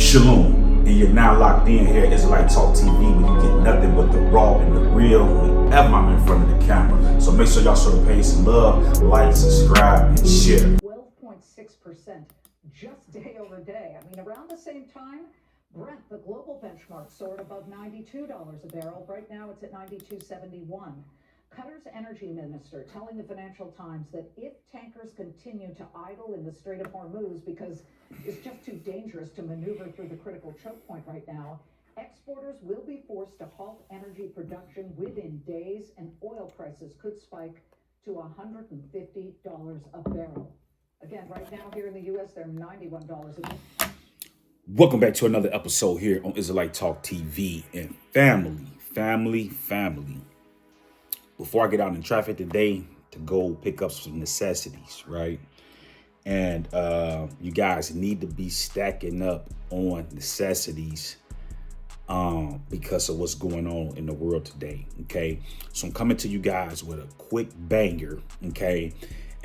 Shalom, and you're now locked in here at Israelite Talk TV, where you get nothing but the raw and the real whenever I'm in front of the camera. So make sure y'all show the page some love, like, subscribe, and share. 12.6% just day over day. I mean, around the same time, Brent, the global benchmark, soared above $92 a barrel. Right now, it's at $92.71. Qatar's energy minister telling the Financial Times that if tankers continue to idle in the Strait of Hormuz because it's just too dangerous to maneuver through the critical choke point right now, exporters will be forced to halt energy production within days, and oil prices could spike to $150 a barrel. Again, right now here in the U.S., they're $91 a barrel. Welcome back to another episode here on Israelite Talk TV. And family. Before I get out in traffic today to go pick up some necessities, right? And you guys need to be stacking up on necessities because of what's going on in the world today, okay? So I'm coming to you guys with a quick banger, okay?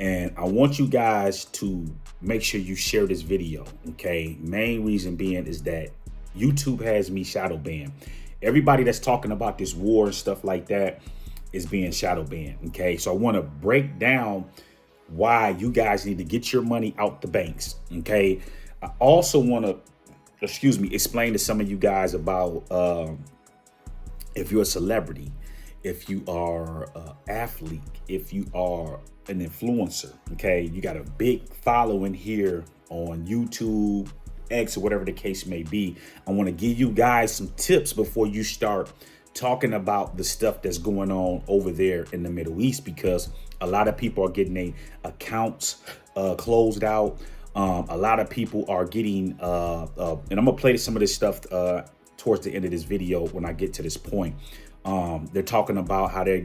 And I want you guys to make sure you share this video, okay? Main reason being is that YouTube has me shadow banned. Everybody that's talking about this war and stuff like that is being shadow banned, okay? So I want to break down why you guys need to get your money out the banks, okay? I also want to, explain to some of you guys about if you're a celebrity, if you are an athlete, if you are an influencer, okay? You got a big following here on YouTube, X, or whatever the case may be. I want to give you guys some tips before you start talking about the stuff that's going on over there in the Middle East, because a lot of people are getting their accounts closed out. A lot of people are getting, and I'm gonna play some of this stuff towards the end of this video when I get to this point. They're talking about how their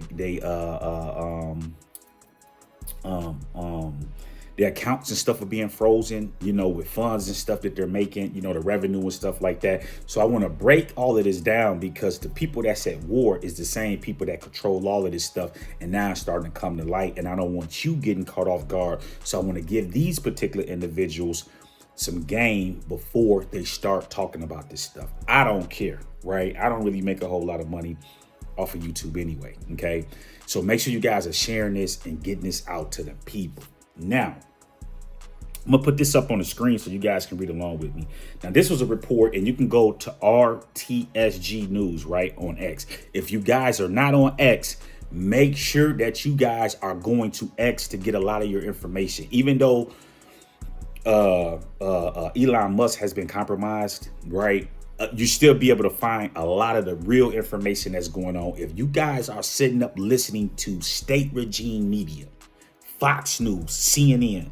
accounts and stuff are being frozen, you know, with funds and stuff that they're making, you know, the revenue and stuff like that. So I want to break all of this down because the people that's at war is the same people that control all of this stuff. And now it's starting to come to light. And I don't want you getting caught off guard. So I want to give these particular individuals some game before they start talking about this stuff. I don't care, right? I don't really make a whole lot of money off of YouTube anyway, okay? So make sure you guys are sharing this and getting this out to the people. Now, I'm gonna put this up on the screen so you guys can read along with me. Now, this was a report, and you can go to RTSG News, right, on X. If you guys are not on X, make sure that you guys are going to X to get a lot of your information. Even though Elon Musk has been compromised, right, you still be able to find a lot of the real information that's going on. If you guys are sitting up listening to state regime media, Fox News, CNN,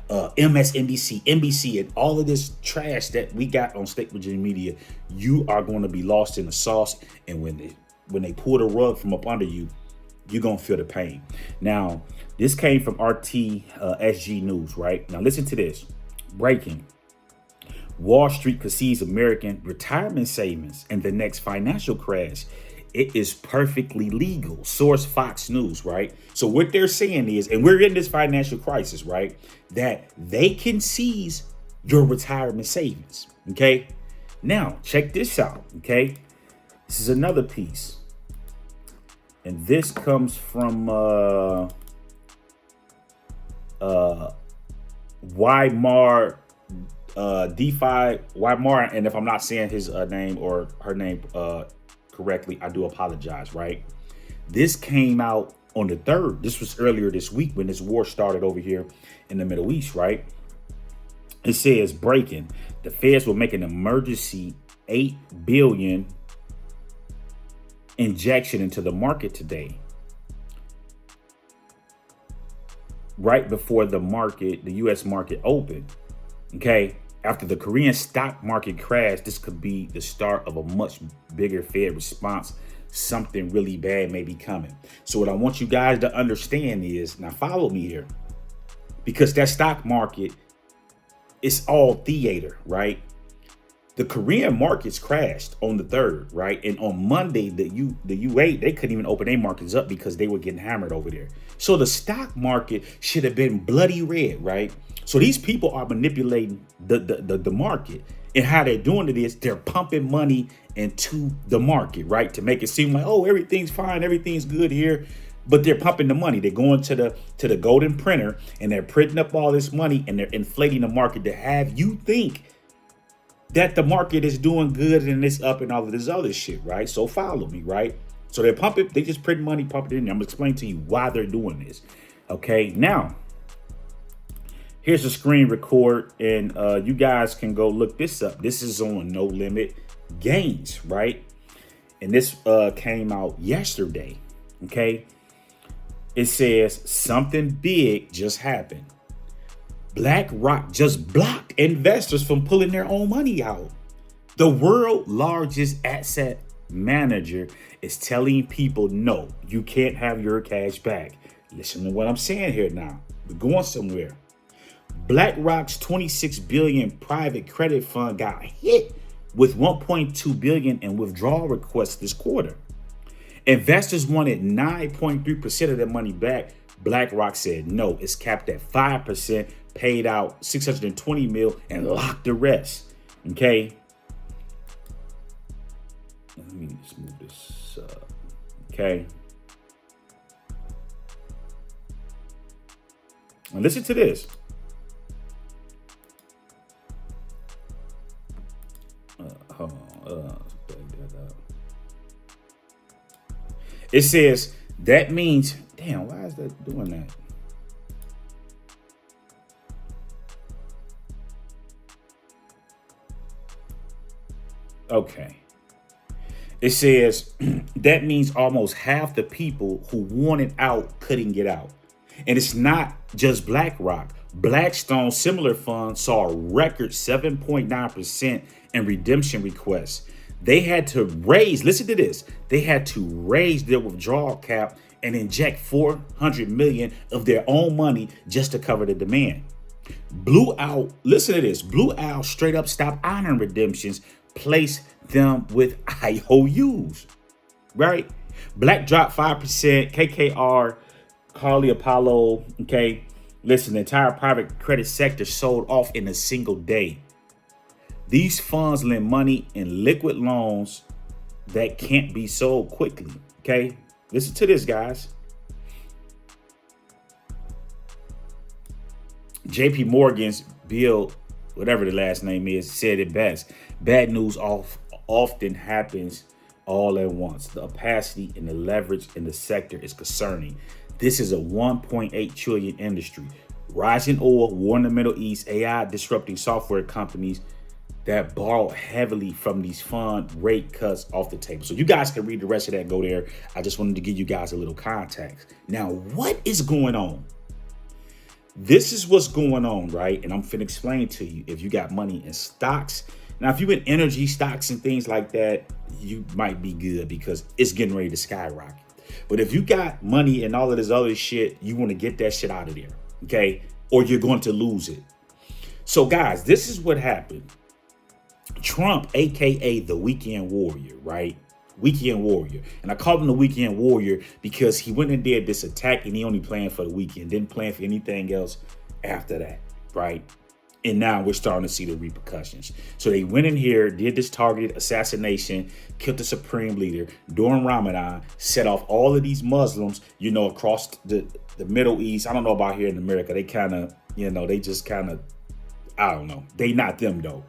MSNBC, NBC, and all of this trash that we got on state regime media, you are going to be lost in the sauce. And when they pull the rug from up under you, you're going to feel the pain. Now, this came from RTSG News, right? Now, listen to this. Breaking. Wall Street perceives American retirement savings in the next financial crash. It is perfectly legal. Source Fox News, right? So what they're saying is, and we're in this financial crisis, right, that they can seize your retirement savings, okay? Now, check this out, okay? This is another piece. And this comes from Weimar DeFi, Weimar, and if I'm not saying his name or her name correctly, I do apologize, right? This came out on the 3rd. This was earlier this week when this war started over here in the Middle East, right? It says, breaking, the Feds will make an emergency $8 billion injection into the market today, right before the U.S. market opened, okay? After the Korean stock market crash, this could be the start of a much bigger Fed response. Something really bad may be coming. So what I want you guys to understand is, now follow me here, because that stock market is all theater, right? The Korean markets crashed on the 3rd, right? And on Monday, the U8, they couldn't even open their markets up because they were getting hammered over there. So the stock market should have been bloody red, right? So these people are manipulating the market And how they're doing it is they're pumping money into the market, right? To make it seem like, oh, everything's fine, everything's good here. But they're pumping the money. They're going to the golden printer and they're printing up all this money and they're inflating the market to have you think that the market is doing good and it's up and all of this other shit, right? So follow me, right? So they're pumping, they just print money, pump it in there. I'm gonna explain to you why they're doing this. Okay, now here's a screen record, and you guys can go look this up. This is on No Limit Gains, right? And this came out yesterday. Okay, it says something big just happened. BlackRock just blocked investors from pulling their own money out. The world's largest asset manager is telling people, no, you can't have your cash back. Listen to what I'm saying here now. We're going somewhere. BlackRock's 26 billion private credit fund got hit with 1.2 billion in withdrawal requests this quarter. Investors wanted 9.3% of their money back. BlackRock said no, it's capped at 5%, paid out 620 mil and locked the rest. Okay. Let me just move this up. Okay. And listen to this. Hold on. It says that means, damn, why is that doing that? Okay. It says that means almost half the people who wanted out couldn't get out. And it's not just BlackRock. Blackstone, similar funds, saw a record 7.9% in redemption requests. They had to raise, listen to this, they had to raise their withdrawal cap and inject 400 million of their own money just to cover the demand. Blue Owl, listen to this, Blue Owl straight up stopped honoring redemptions, placed them with IOUs, right? Black dropped 5%, KKR, Carly Apollo, okay? Listen, the entire private credit sector sold off in a single day. These funds lend money in liquid loans that can't be sold quickly, okay? Listen to this, guys. JP Morgan's Bill, whatever the last name is, said it best. Bad news often happens all at once. The opacity and the leverage in the sector is concerning. This is a 1.8 trillion industry. Rising oil, war in the Middle East, AI disrupting software companies that borrow heavily from these fund rate cuts off the table. So you guys can read the rest of that, go there. I just wanted to give you guys a little context. Now, what is going on? This is what's going on, right? And I'm finna explain to you. If you got money in stocks, now if you in energy stocks and things like that, you might be good because it's getting ready to skyrocket. But if you got money and all of this other shit, you want to get that shit out of there, okay? Or you're going to lose it. So guys, this is what happened. Trump, aka the weekend warrior, right? Weekend warrior. And I called him the weekend warrior because he went and did this attack and he only planned for the weekend, didn't plan for anything else after that, right? And now we're starting to see the repercussions. So they went in here, did this targeted assassination, killed the supreme leader during Ramadan, set off all of these Muslims, you know, across the Middle East. I don't know about here in America. They kind of, you know, they just kind of, I don't know. They not them though.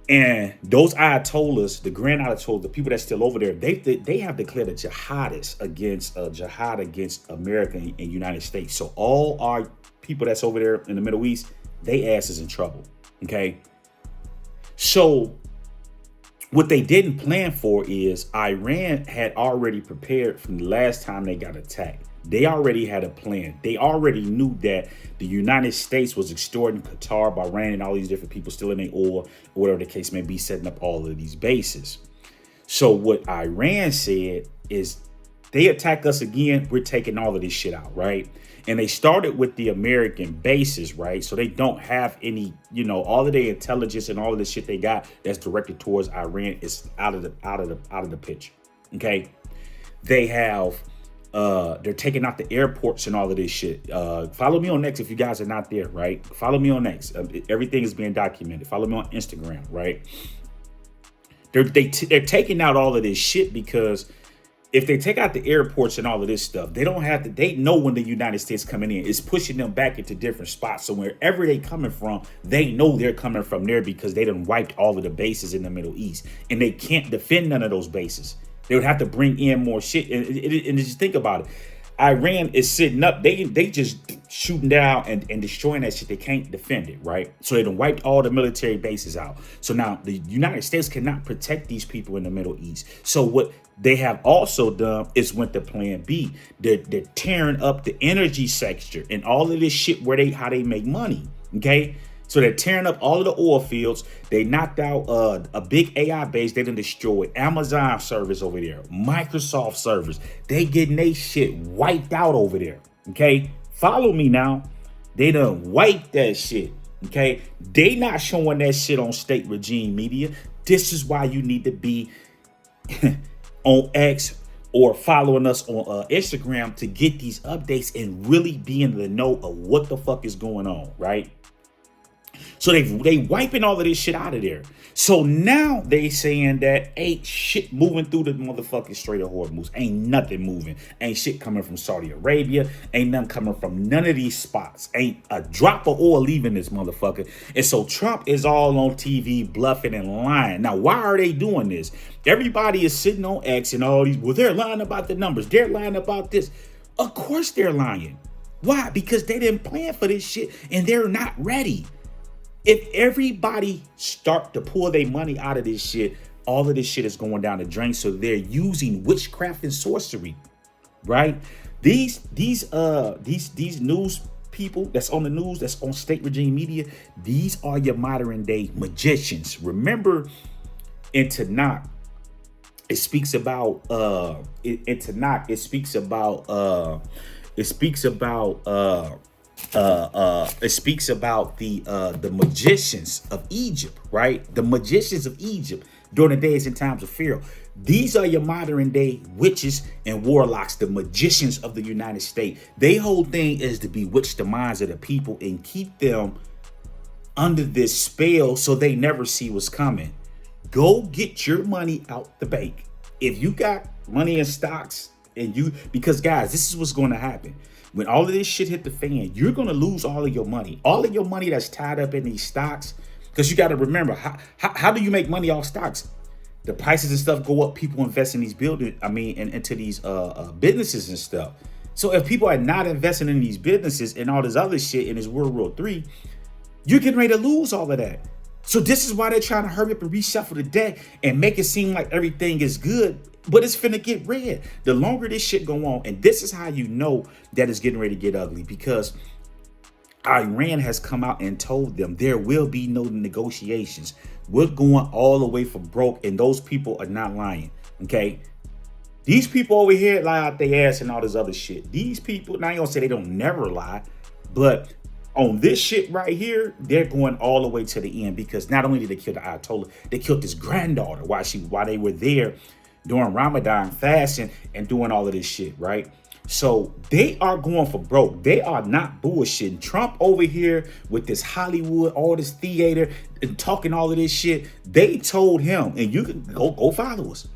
And those Ayatollahs, the grand Ayatollahs, the people that's still over there, they have declared a jihadist against jihad against America and United States. So all our people that's over there in the Middle East, they ass is in trouble. Okay. So what they didn't plan for is Iran had already prepared from the last time they got attacked. They already had a plan. They already knew that the United States was extorting Qatar, Bahrain, and all these different people stealing their oil, or whatever the case may be, setting up all of these bases. So what Iran said is they attack us again, we're taking all of this shit out, right? And they started with the American bases, right? So they don't have any, you know, all of their intelligence and all of the shit they got that's directed towards Iran is out of the picture. Okay. They have They're taking out the airports and all of this shit. Follow me on X if you guys are not there, right? Follow me on X. Everything is being documented. Follow me on Instagram, right? They're taking out all of this shit because if they take out the airports and all of this stuff, they don't have to. They know when the United States coming in, it's pushing them back into different spots. So wherever they coming from, they know they're coming from there because they done wiped all of the bases in the Middle East, and they can't defend none of those bases. They would have to bring in more shit. And just think about it. Iran is sitting up. They just shooting down and destroying that shit. They can't defend it, right? So they done wiped all the military bases out. So now the United States cannot protect these people in the Middle East. So what they have also done is went to plan B. They're tearing up the energy sector and all of this shit how they make money, okay? So they're tearing up all of the oil fields. They knocked out a big AI base. They done destroyed Amazon servers over there, Microsoft servers. They getting they shit wiped out over there. Okay, follow me now. They done wiped that shit. Okay, they not showing that shit on state regime media. This is why you need to be on X or following us on Instagram to get these updates and really be in the know of what the fuck is going on, right? So they wiping all of this shit out of there. So now they saying that ain't shit moving through the motherfucking Strait of Hormuz. Ain't nothing moving. Ain't shit coming from Saudi Arabia. Ain't nothing coming from none of these spots. Ain't a drop of oil leaving this motherfucker. And so Trump is all on TV bluffing and lying. Now, why are they doing this? Everybody is sitting on X and all these, well, they're lying about the numbers. They're lying about this. Of course they're lying. Why? Because they didn't plan for this shit and they're not ready. If everybody start to pull their money out of this shit, all of this shit is going down the drain. So they're using witchcraft and sorcery, right? These news people that's on the news, that's on state regime media, these are your modern day magicians. Remember in Tanakh, it speaks about it speaks about the magicians of Egypt, right? The magicians of Egypt during the days and times of Pharaoh. These are your modern day witches and warlocks, the magicians of the United States. Their whole thing is to bewitch the minds of the people and keep them under this spell so they never see what's coming. Go get your money out the bank. If you got money in stocks because guys, this is what's going to happen. When all of this shit hit the fan, you're going to lose all of your money. All of your money that's tied up in these stocks. Because you got to remember, how do you make money off stocks? The prices and stuff go up. People invest in these into these businesses and stuff. So if people are not investing in these businesses and all this other shit in this World War III, you're getting ready to lose all of that. So this is why they're trying to hurry up and reshuffle the deck and make it seem like everything is good. But it's finna get red. The longer this shit go on, and this is how you know that it's getting ready to get ugly, because Iran has come out and told them there will be no negotiations. We're going all the way for broke, and those people are not lying, okay? These people over here lie out their ass and all this other shit. These people, now I ain't gonna say they don't never lie, but on this shit right here, they're going all the way to the end, because not only did they kill the Ayatollah, they killed his granddaughter while they were there during Ramadan fasting and doing all of this shit, right? So they are going for broke. They are not bullshitting. Trump over here with this Hollywood, all this theater and talking all of this shit. They told him, and you can go follow us.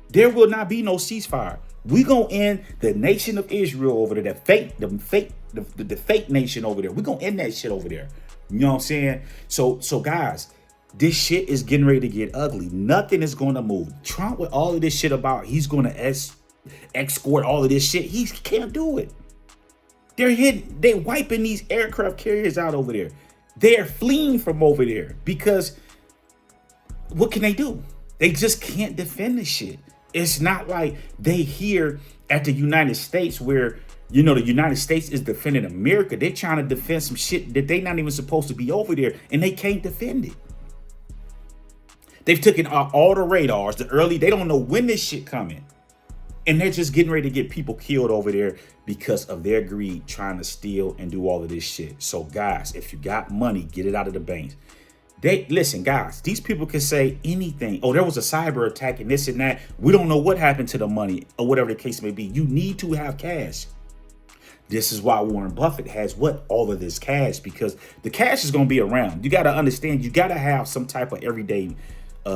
There will not be no ceasefire. We gonna end the nation of Israel over there, the fake nation over there. We gonna end that shit over there. You know what I'm saying? So guys, this shit is getting ready to get ugly. Nothing is going to move. Trump with all of this shit about he's going to escort all of this shit. He can't do it. They're wiping these aircraft carriers out over there. They're fleeing from over there because what can they do? They just can't defend this shit. It's not like they here at the United States where, you know, the United States is defending America. They're trying to defend some shit that they're not even supposed to be over there, and they can't defend it. They've taken all the radars, they don't know when this shit coming. And they're just getting ready to get people killed over there because of their greed, trying to steal and do all of this shit. So guys, if you got money, get it out of the banks. Listen, guys, these people can say anything. Oh, there was a cyber attack and this and that. We don't know what happened to the money or whatever the case may be. You need to have cash. This is why Warren Buffett has all of this cash, because the cash is going to be around. You got to understand, you got to have some type of everyday, they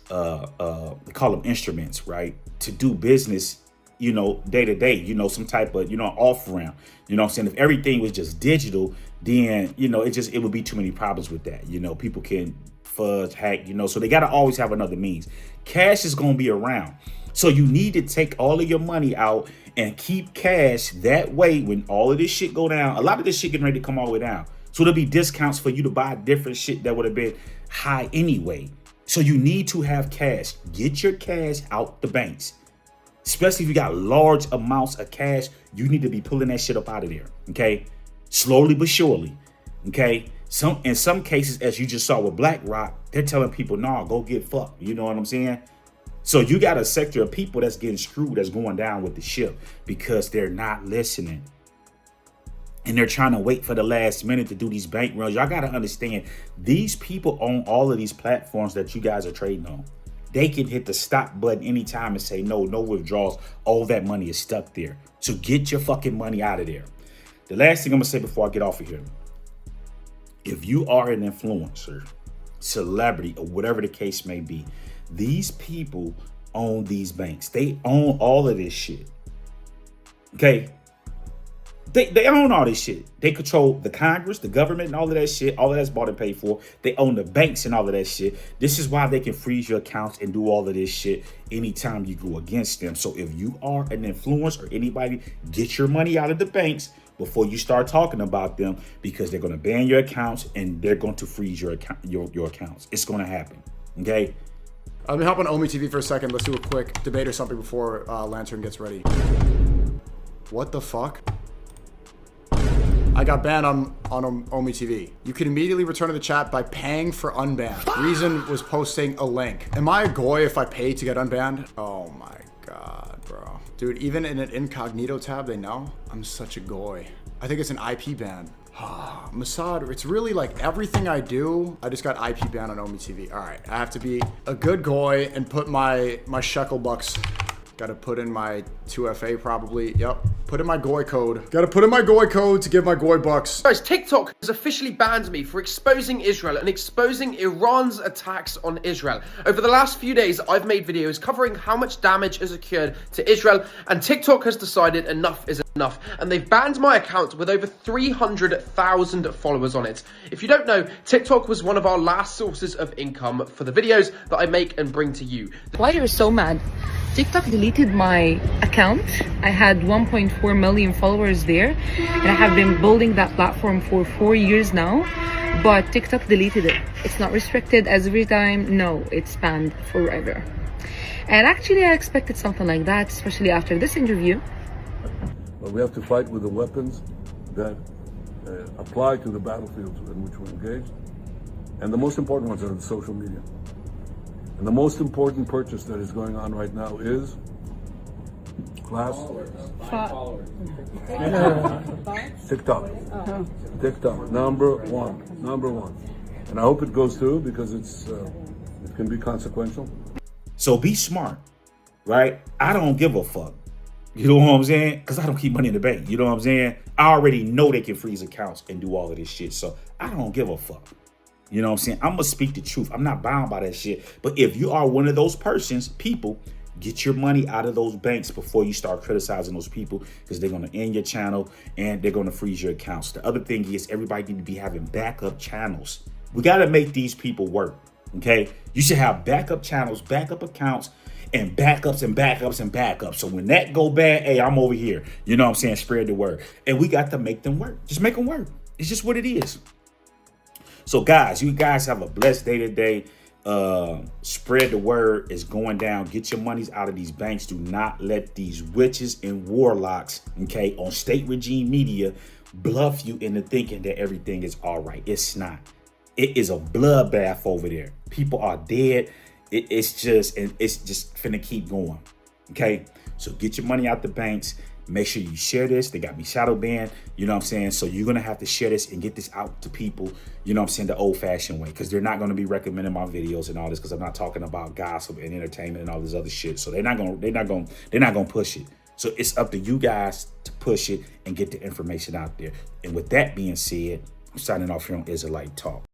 call them instruments, right? To do business, day to day, some type of, off ramp. You know what I'm saying? If everything was just digital, then, it would be too many problems with that. People can fudge, hack, so they got to always have another means. Cash is going to be around. So you need to take all of your money out and keep cash. That way, when all of this shit go down, a lot of this shit getting ready to come all the way down. So there'll be discounts for you to buy different shit that would have been high anyway. So you need to have cash. Get your cash out the banks. Especially if you got large amounts of cash, you need to be pulling that shit up out of there. Okay? Slowly but surely. Okay? In some cases, as you just saw with BlackRock, they're telling people, nah, go get fucked. You know what I'm saying? So you got a sector of people that's getting screwed, that's going down with the ship because they're not listening. And they're trying to wait for the last minute to do these bank runs. Y'all got to understand, these people own all of these platforms that you guys are trading on. They can hit the stop button anytime and say, no withdrawals. All that money is stuck there. So get your fucking money out of there. The last thing I'm going to say before I get off of here. If you are an influencer, celebrity, or whatever the case may be, these people own these banks. They own all of this shit. Okay? They own all this shit. They control the Congress, the government, and all of that shit. All of that's bought and paid for. They own the banks and all of that shit. This is why they can freeze your accounts and do all of this shit anytime you go against them. So if you are an influencer or anybody, get your money out of the banks before you start talking about them, because they're going to ban your accounts and they're going to freeze your accounts. It's going to happen. Okay? I'll be helping Omi TV for a second. Let's do a quick debate or something before Lantern gets ready. What the fuck? I got banned on Omi TV. You can immediately return to the chat by paying for unban. Reason was posting a link. Am I a goy if I pay to get unbanned? Oh my god, bro. Dude, even in an incognito tab, they know? I'm such a goy. I think it's an IP ban. Mossad, it's really like everything I do, I just got IP banned on Omi TV. All right, I have to be a good goy and put my shekel bucks. Got to put in my 2FA probably. Yep. Put in my goy code. Got to put in my goy code to give my goy bucks. Guys, TikTok has officially banned me for exposing Israel and exposing Iran's attacks on Israel. Over the last few days, I've made videos covering how much damage has occurred to Israel, and TikTok has decided enough is enough, and they've banned my account with over 300,000 followers on it. If you don't know, TikTok was one of our last sources of income for the videos that I make and bring to you. Why you're so mad? TikTok deleted my account. I had 1.4 million followers there, and I have been building that platform for 4 years now, but TikTok deleted it. It's not restricted as every time. No, it's banned forever. And actually, I expected something like that, especially after this interview. But we have to fight with the weapons that apply to the battlefields in which we're engaged. And the most important ones are the social media. And the most important purchase that is going on right now is class TikTok. TikTok, number one. And I hope it goes through because it can be consequential. So be smart, right? I don't give a fuck. You know what I'm saying? Because I don't keep money in the bank. You know what I'm saying? I already know they can freeze accounts and do all of this shit. So I don't give a fuck. You know what I'm saying? I'm going to speak the truth. I'm not bound by that shit. But if you are one of those people, get your money out of those banks before you start criticizing those people, because they're going to end your channel and they're going to freeze your accounts. The other thing is, everybody need to be having backup channels. We got to make these people work. Okay? You should have backup channels, backup accounts, and backups and backups and backups. So when that go bad, hey, I'm over here. You know what I'm saying? Spread the word. And we got to make them work. Just make them work. It's just what it is. So guys, you guys have a blessed day today. Spread the word. Is going down. Get your monies out of these banks. Do not let these witches and warlocks, okay, on state regime media bluff you into thinking that everything is all right. It's not. It is a bloodbath over there. People are dead. It's just finna keep going. Okay, so get your money out the banks. Make sure you share this. They got me shadow banned. You know what I'm saying? So you're going to have to share this and get this out to people, you know what I'm saying, the old fashioned way, because they're not going to be recommending my videos and all this, because I'm not talking about gossip and entertainment and all this other shit. So they're not going to push it. So it's up to you guys to push it and get the information out there. And with that being said, I'm signing off here on Israelite Talk.